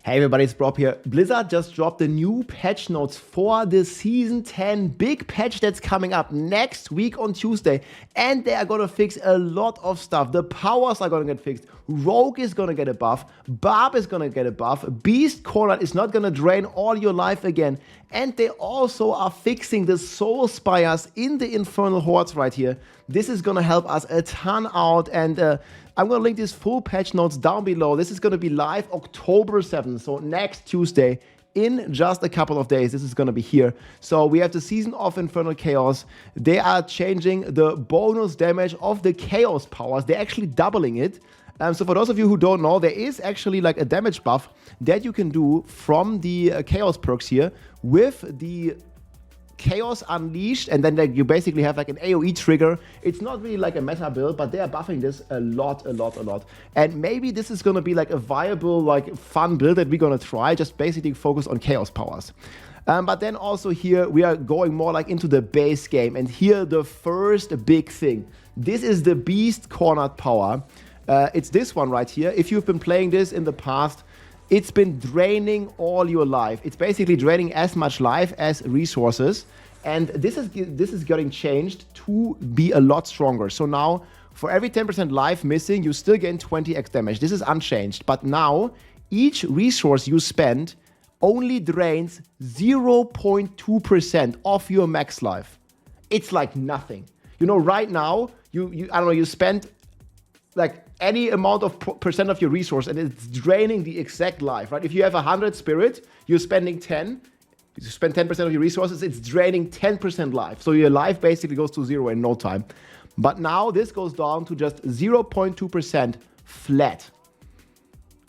Hey everybody, it's Barb here. Blizzard just dropped the new patch notes for the Season 10 big patch that's coming up next week on Tuesday. And they are gonna fix a lot of stuff. The powers are gonna get fixed. Rogue is gonna get a buff. Barb is gonna get a buff. Beast Corner is not gonna drain all your life again. And they also are fixing the Soulspires in the Infernal hordes right here. This is gonna help us a ton out, and I'm going to link these full patch notes down below. This is going to be live October 7th, so next Tuesday, in just a couple of days. This is going to be here. So we have the Season of Infernal Chaos. They are changing the bonus damage of the Chaos powers. They're actually doubling it. So for those of you who don't know, there is actually like a damage buff that you can do from the Chaos perks here with the Chaos Unleashed, and then you basically have like an AoE trigger. It's not really like a meta build, but they are buffing this a lot. And maybe this is gonna be like a viable, like fun build that we're gonna try, just basically focus on Chaos powers. But then also here, we are going more like into the base game, and here the first big thing. This is the Beast Cornered power. It's this one right here. If you've been playing this in the past, it's been draining all your life. It's basically draining as much life as resources. And this is getting changed to be a lot stronger. So now, for every 10% life missing, you still gain 20x damage. This is unchanged. But now, each resource you spend only drains 0.2% of your max life. It's like nothing. You know, right now, I don't know, you spend like any amount of percent of your resource, and it's draining the exact life, right? If you have 100 spirit, you're spending 10. You spend 10% of your resources, it's draining 10% life. So your life basically goes to zero in no time. But now this goes down to just 0.2% flat.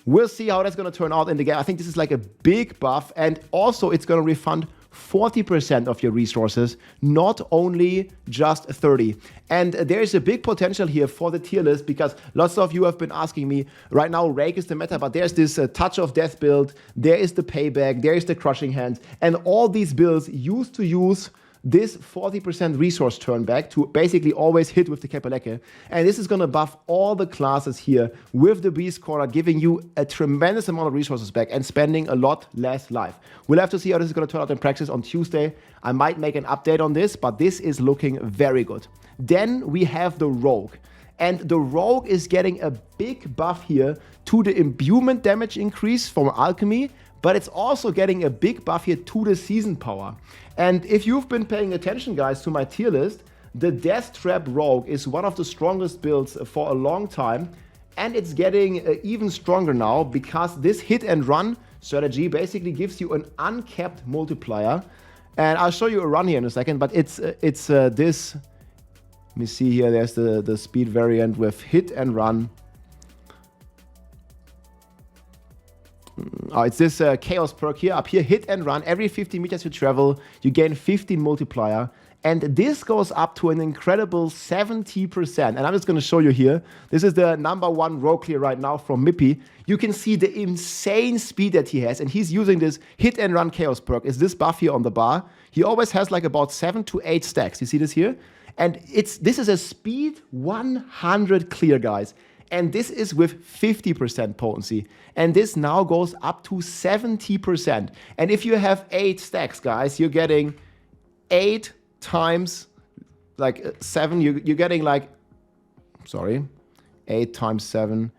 We'll see how that's gonna turn out in the game. I think this is like a big buff, and also it's gonna refund 40% of your resources, not only just 30. And there's a big potential here for the tier list, because lots of you have been asking me, right now Rake is the meta, but there's this Touch of Death build, there is the Payback, there is the Crushing Hand, and all these builds used to use this 40% resource turn back to basically always hit with the Kapeleke. And this is gonna buff all the classes here with the Beast Corner, giving you a tremendous amount of resources back and spending a lot less life. We'll have to see how this is gonna turn out in practice on Tuesday. I might make an update on this, but this is looking very good. Then we have the Rogue. And the Rogue is getting a big buff here to the imbuement damage increase from Alchemy, but it's also getting a big buff here to the season power. And if you've been paying attention, guys, to my tier list, the Death Trap Rogue is one of the strongest builds for a long time, and it's getting even stronger now because this hit and run strategy basically gives you an uncapped multiplier. And I'll show you a run here in a second, but it's this. Let me see here, there's the speed variant with hit and run. Oh, it's this Chaos perk here, up here, hit and run. Every 50 meters you travel, you gain 15 multiplier. And this goes up to an incredible 70%. And I'm just going to show you here. This is the #1 rogue clear right now from Mippy. You can see the insane speed that he has. And he's using this hit and run Chaos perk. Is this buff here on the bar? He always has like about 7 to 8 stacks. You see this here? And this is a speed 100 clear, guys. And this is with 50% potency. And this now goes up to 70%. And if you have 8 stacks, guys, you're getting 8 times like 7. You're getting like, 8 times 7.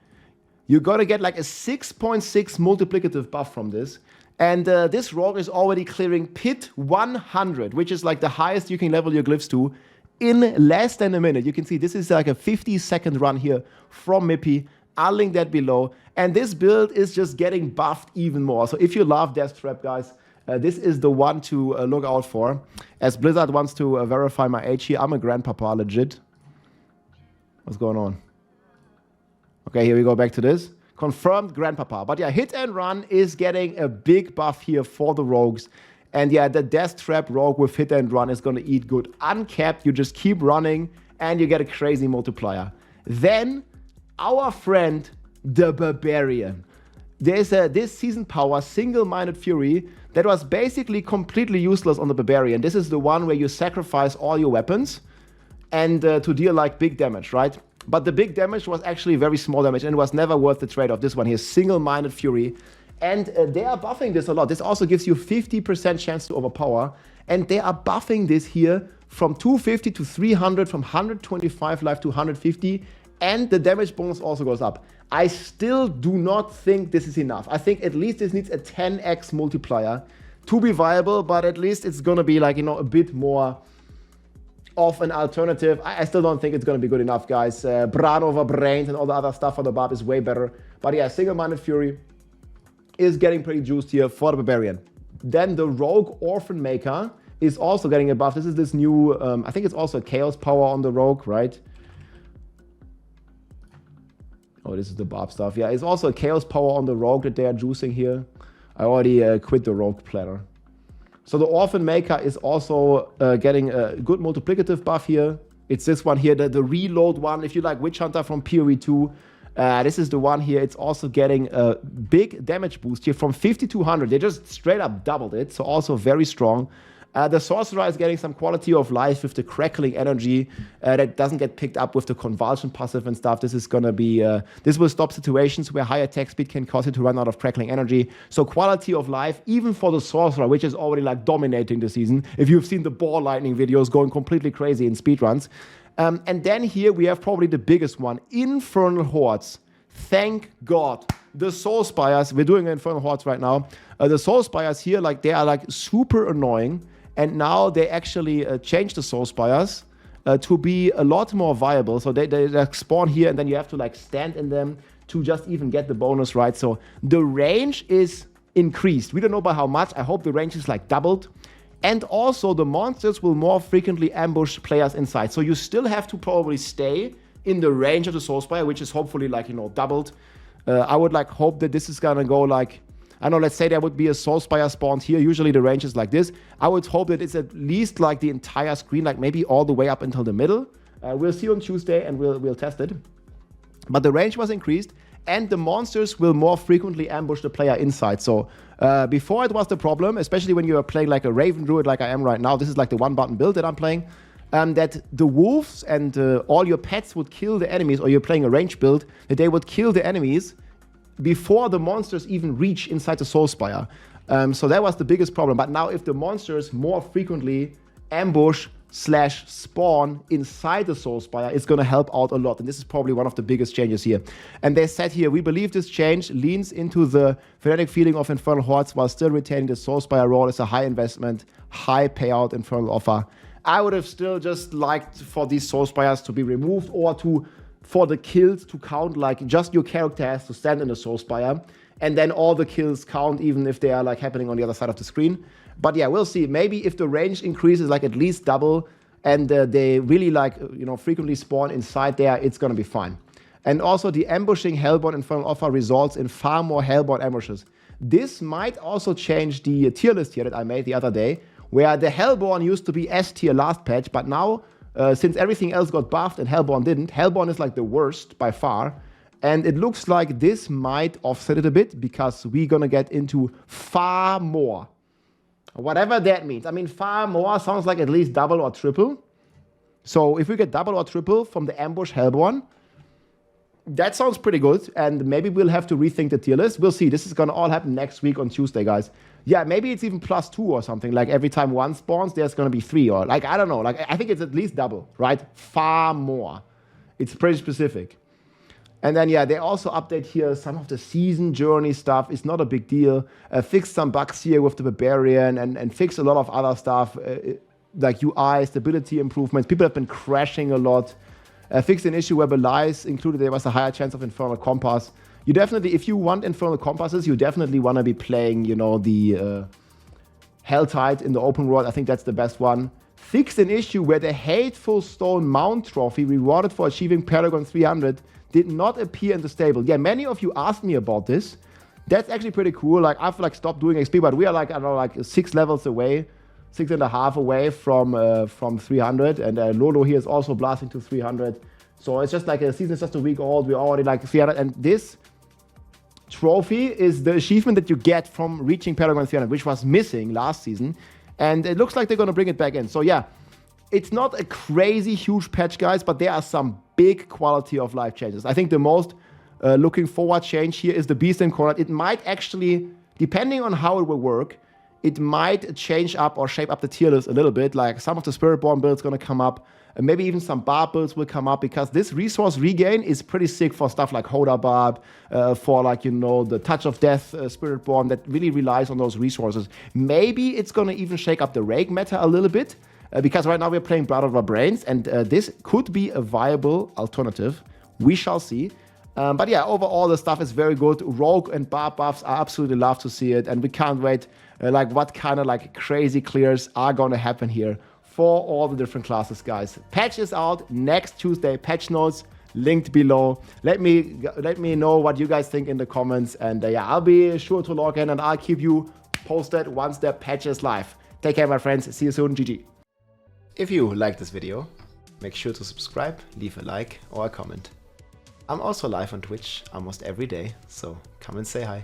You're gonna get like a 6.6 multiplicative buff from this. And this rogue is already clearing pit 100, which is like the highest you can level your glyphs to, in less than a minute. You can see this is like a 50-second run here from Mippy. I'll link that below. And this build is just getting buffed even more. So if you love Death Trap, guys, this is the one to look out for. As Blizzard wants to verify my age here, I'm a grandpapa, legit. What's going on? Okay, here we go back to this. Confirmed grandpapa. But yeah, hit and run is getting a big buff here for the rogues. And yeah, the Death Trap Rogue with hit and run is going to eat good. Uncapped, you just keep running and you get a crazy multiplier. Then, our friend, the Barbarian. There's this season power, Single-Minded Fury, that was basically completely useless on the Barbarian. This is the one where you sacrifice all your weapons and to deal like big damage, right? But the big damage was actually very small damage and it was never worth the trade-off. This one here, Single-Minded Fury. And they are buffing this a lot. This also gives you 50% chance to overpower. And they are buffing this here from 250 to 300, from 125 life to 150. And the damage bonus also goes up. I still do not think this is enough. I think at least this needs a 10x multiplier to be viable, but at least it's going to be like, a bit more of an alternative. I still don't think it's going to be good enough, guys. Bran over Brains and all the other stuff for the Barb is way better. But yeah, Single-Minded Fury is getting pretty juiced here for the Barbarian. Then the Rogue Orphan Maker is also getting a buff. This is this new, I think it's also a Chaos Power on the Rogue, right? Oh, this is the Barb stuff. Yeah, it's also a Chaos Power on the Rogue that they are juicing here. I already quit the Rogue planner. So the Orphan Maker is also getting a good multiplicative buff here. It's this one here, the reload one. If you like Witch Hunter from PoE 2, this is the one here. It's also getting a big damage boost here from 50 to 100. They just straight up doubled it, so also very strong. The Sorcerer is getting some quality of life with the crackling energy that doesn't get picked up with the convulsion passive and stuff. This is going to be, this will stop situations where high attack speed can cause it to run out of crackling energy. So quality of life, even for the Sorcerer, which is already like dominating the season. If you've seen the Ball Lightning videos going completely crazy in speedruns. And then here we have probably the biggest one, Infernal Hordes. Thank God. The Soulspires, we're doing Infernal Hordes right now. The Soulspires here, like they are like super annoying. And now they actually changed the Soulspires to be a lot more viable. So they like spawn here and then you have to like stand in them to just even get the bonus, right? So the range is increased. We don't know by how much. I hope the range is like doubled. And also the monsters will more frequently ambush players inside. So you still have to probably stay in the range of the Soulspire, which is hopefully like, doubled. I would like hope that this is gonna go like, I know, let's say there would be a Soulspire spawned here. Usually the range is like this. I would hope that it's at least like the entire screen, like maybe all the way up until the middle. We'll see on Tuesday and we'll test it. But the range was increased and the monsters will more frequently ambush the player inside. So before it was the problem, especially when you are playing like a Raven Druid like I am right now. This is like the one button build that I'm playing. That the wolves and all your pets would kill the enemies, or you're playing a range build, that they would kill the enemies before the monsters even reach inside the Soulspire. So that was the biggest problem. But now if the monsters more frequently ambush / spawn inside the Soulspire, it's going to help out a lot. And this is probably one of the biggest changes here. And they said here, we believe this change leans into the fanatic feeling of Infernal Hordes while still retaining the Soulspire role as a high investment, high payout Infernal offer. I would have still just liked for these Soulspires to be removed, or for the kills to count, like just your character has to stand in the Soulspire, and then all the kills count even if they are like happening on the other side of the screen. But yeah, we'll see. Maybe if the range increases like at least double and they really like, frequently spawn inside there, it's gonna be fine. And also the ambushing Hellborn Infernal offer results in far more Hellborn ambushes. This might also change the tier list here that I made the other day, where the Hellborn used to be S tier last patch, but now since everything else got buffed and Hellborn didn't, Hellborn is like the worst by far. And it looks like this might offset it a bit because we're gonna get into far more. Whatever that means. I mean, far more sounds like at least double or triple. So if we get double or triple from the ambush Hellborn, that sounds pretty good. And maybe we'll have to rethink the tier list. We'll see. This is gonna all happen next week on Tuesday, guys. Yeah, maybe it's even +2 or something. Like every time one spawns, there's going to be 3, or like, I don't know. Like, I think it's at least double, right? Far more. It's pretty specific. And then, yeah, they also update here some of the season journey stuff. It's not a big deal. Fix some bugs here with the Barbarian and fix a lot of other stuff, like UI, stability improvements. People have been crashing a lot. Fixed an issue where Belies included there was a higher chance of Infernal Compass. You definitely, if you want Infernal Compasses, you definitely want to be playing, the Helltide in the open world. I think that's the best one. Fixed an issue where the Hateful Stone Mount trophy rewarded for achieving Paragon 300 did not appear in the stable. Yeah, many of you asked me about this. That's actually pretty cool. Like, I've like stopped doing XP, but we are like, I don't know, like 6 levels away, 6.5 away from 300. And Lolo here is also blasting to 300. So it's just like a season is just a week old. We're already like 300. And this trophy is the achievement that you get from reaching Paragon 300, which was missing last season. And it looks like they're going to bring it back in. So yeah, it's not a crazy huge patch, guys, but there are some big quality of life changes. I think the most looking forward change here is the Beast Incarnate. It might actually, depending on how it will work, it might change up or shape up the tier list a little bit. Like some of the Spiritborn builds going to come up, and maybe even some Barb builds will come up, because this resource regain is pretty sick for stuff like Hoda Barb, for like, you know, the Touch of Death Spiritborn that really relies on those resources. Maybe it's going to even shake up the Rake meta a little bit, because right now we're playing Blood of Barbarians, and this could be a viable alternative. We shall see. But yeah, overall the stuff is very good. Rogue and Barb buffs, I absolutely love to see it, and we can't wait like what kind of like crazy clears are going to happen here for all the different classes, guys. Patch is out next Tuesday. Patch notes linked below. Let me know what you guys think in the comments, and yeah, I'll be sure to log in and I'll keep you posted once the patch is live. Take care, my friends. See you soon. GG. If you like this video, make sure to subscribe, leave a like or a comment. I'm also live on Twitch almost every day, so come and say hi.